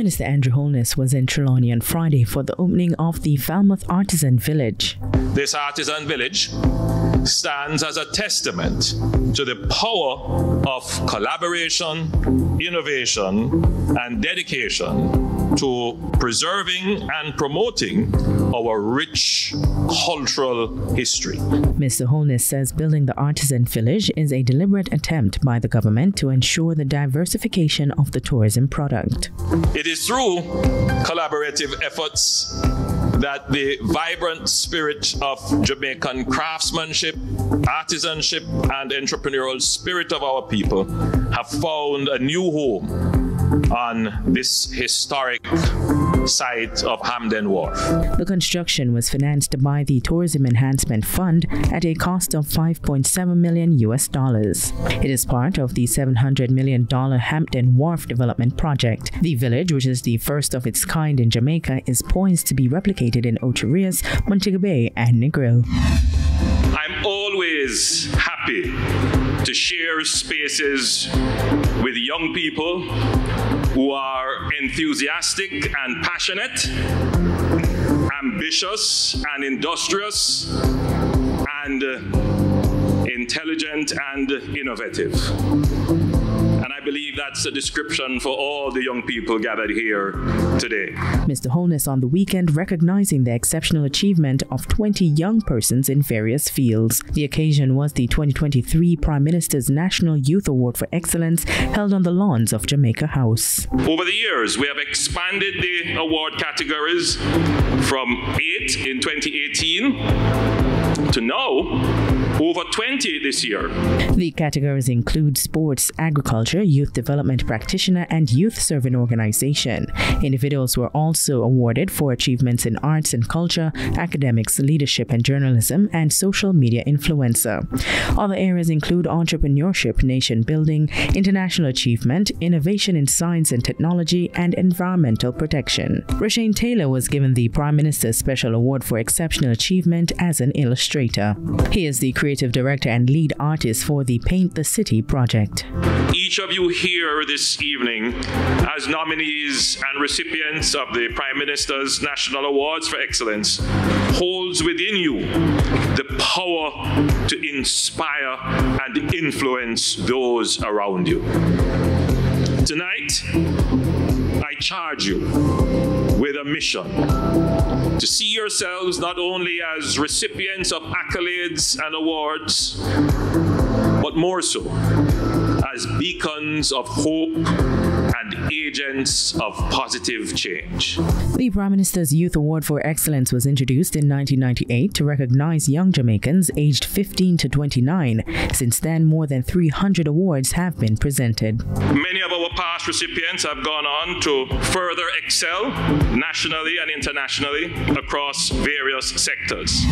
Minister Andrew Holness was in Trelawney on Friday for the opening of the Falmouth Artisan Village. This artisan village stands as a testament to the power of collaboration, innovation, and dedication to preserving and promoting our rich cultural history. Mr. Holness says building the artisan village is a deliberate attempt by the government to ensure the diversification of the tourism product. It is through collaborative efforts that the vibrant spirit of Jamaican craftsmanship, artisanship, and entrepreneurial spirit of our people have found a new home on this historic site of Hamden Wharf. The construction was financed by the Tourism Enhancement Fund at a cost of $5.7 million. It is part of the $700 million Hampton Wharf development project. The village, which is the first of its kind in Jamaica, is poised to be replicated in Ocho Rios, Montego Bay, and Negril. I'm always happy to share spaces with young people who are enthusiastic and passionate, ambitious and industrious, and intelligent and innovative. And I believe that's a description for all the young people gathered here today. Mr. Holness on the weekend recognizing the exceptional achievement of 20 young persons in various fields. The occasion was the 2023 Prime Minister's National Youth Award for Excellence held on the lawns of Jamaica House. Over the years, we have expanded the award categories from 8 in 2018 to now over 20 this year. The categories include sports, agriculture, youth development practitioner, and youth serving organization. Individuals were also awarded for achievements in arts and culture, academics, leadership and journalism, and social media influencer. Other areas include entrepreneurship, nation building, international achievement, innovation in science and technology, and environmental protection. Rashane Taylor was given the Prime Minister's Special Award for Exceptional Achievement as an illustrator. He is the creative director and lead artist for the Paint the City project. Each of you here this evening as nominees and recipients of the Prime Minister's National Awards for Excellence holds within you the power to inspire and influence those around you. Tonight, I charge you with a mission to see yourselves not only as recipients of accolades and awards, but more so as beacons of hope and agents of positive change. The Prime Minister's Youth Award for Excellence was introduced in 1998 to recognize young Jamaicans aged 15 to 29. Since then, more than 300 awards have been presented. Many of our past recipients have gone on to further excel nationally and internationally across various sectors.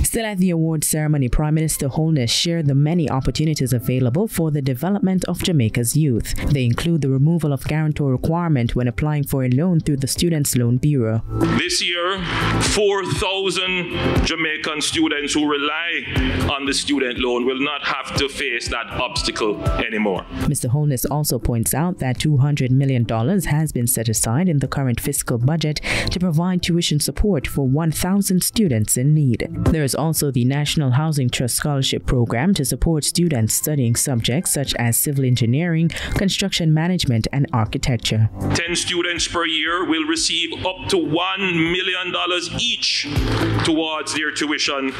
Still at the award ceremony, Prime Minister Holness shared the many opportunities available for the development of Jamaica's youth. They include the removal of guarantor requirement when applying for a loan through the Students' Loan Bureau. This year, 4,000 Jamaican students who rely on the student loan will not have to face that obstacle anymore. Mr. Holness also points out that $200 million has been set aside in the current fiscal budget to provide tuition support for 1,000 students in need. There is also the National Housing Trust Scholarship Program to support students studying subjects such as civil engineering, construction management, and architecture. 10 students per year will receive up to $1 million each towards their tuition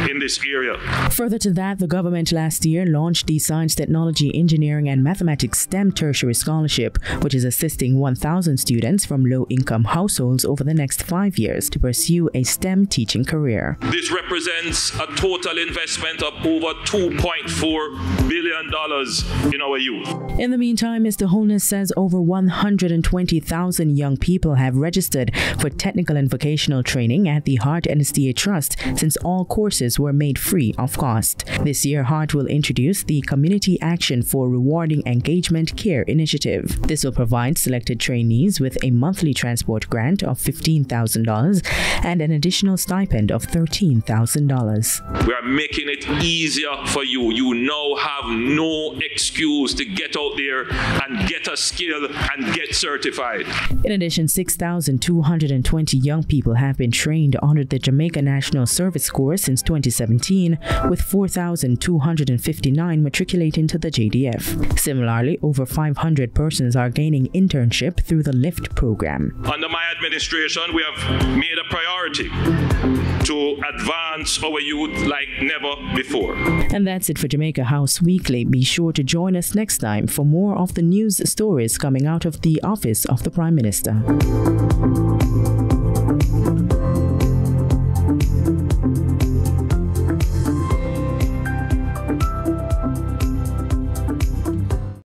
in this area. Further to that, the government last year launched the Science, Technology, Engineering, and Mathematics STEM Tertiary Scholarship, which is assisting 1,000 students from low-income households over the next 5 years to pursue a STEM teaching career. This represents a total investment of over $2.4 billion in our youth. In the meantime, Mr. Holness says over 120,000 young people have registered for technical and vocational training at the Heart NSTA Trust since all courses were made free of cost. This year, Heart will introduce the Community Action for Rewarding Engagement Care initiative. This will provide selected trainees with a monthly transport grant of $15,000 and an additional stipend of $13,000. $1,000. We are making it easier for you. You now have no excuse to get out there and get a skill and get certified. In addition, 6,220 young people have been trained under the Jamaica National Service Corps since 2017, with 4,259 matriculating to the JDF. Similarly, over 500 persons are gaining internship through the LIFT program. Under my administration, we have made a priority to advance our youth like never before. And that's it for Jamaica House Weekly. Be sure to join us next time for more of the news stories coming out of the office of the Prime Minister.